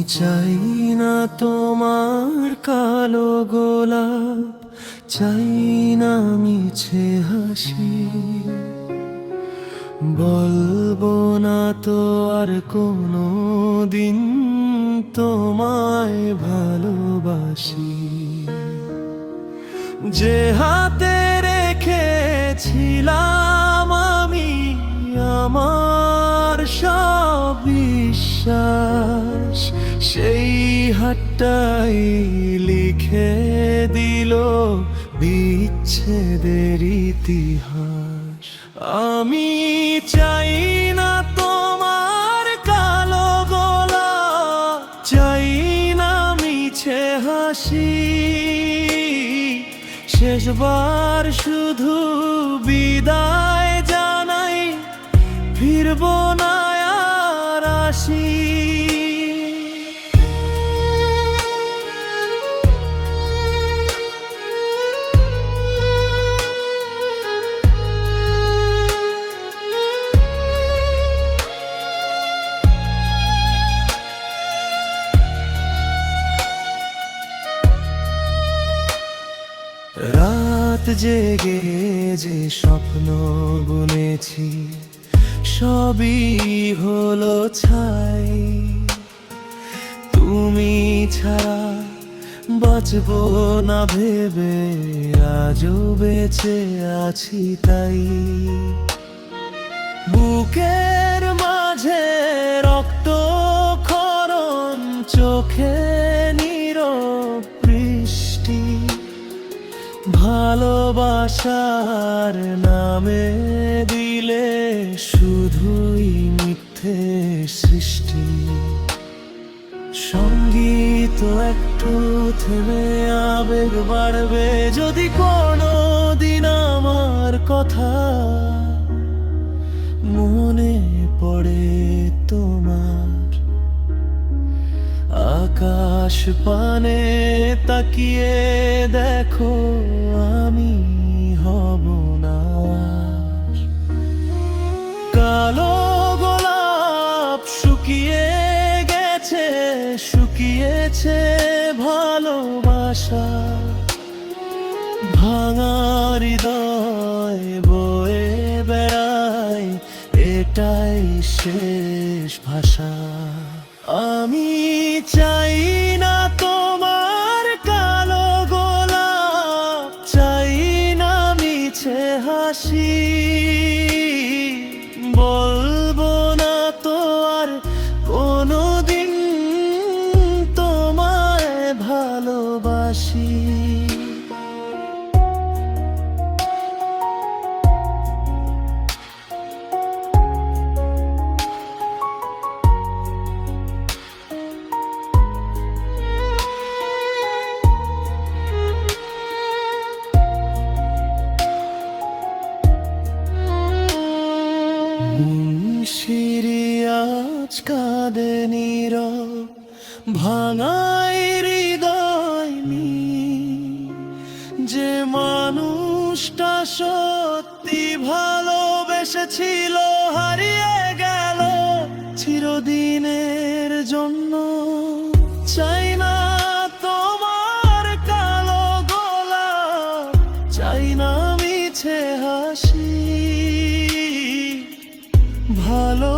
চাই না তোমার কালো গোলাপ, চাই না মিছে হাসি। বলবো না তো আর কোনো দিন তোমায় ভালোবাসি। যে হাতে রেখেছিলাম আমি আমার সব বিশ্বাস, সেই হাতটাই লিখে দিল বিচ্ছেদের ইতিহাস। আমি চাই না তোমার কালো গোলাপ, চাই না মিছে হাসি। শেষবার শুধু বিদায় জানাই, ফিরবো না আর আসি। রাত জেগে যে স্বপ্ন বুনেছি, সবই হলো ছাই। তুমি ছাড়া বাঁচবো না ভেবে আজও বেঁচে আছি তাই। বুকের মাঝে রক্ত ক্ষরণ, চোখে নীরব বৃষ্টি। ভালোবাসার নামে দিলে শুধুই মিথ্যে সৃষ্টি। সঙ্গীত একটু থেমে আবেগ বাড়বে যদি কোনো দিন আমার কথা মনে পড়ে তোমার। আকাশ পানে তাকিয়ে দেখো, আমি হব না আর। কালো গোলাপ শুকিয়ে গেছে, শুকিয়েছে ভালোবাসা। ভাঙা হৃদয় বয়ে বেড়ায়, এটাই শেষ ভাষা। আমি চাই না তোমার কালো গোলাপ, চাই না মিছে হাসি। বলবো না তো আর কোনো দিন তোমায় ভালোবাসি। সিরিয়াজ কাঁদে নীরব, ভাঙাই হৃদয় যে মানুষটা সত্যি ভালোবেসেছিল হারিয়ে গেল চিরদিনের জন্য। চাই না তোমার কালো গোলাপ, চাই না মিছে হাসি। ভালো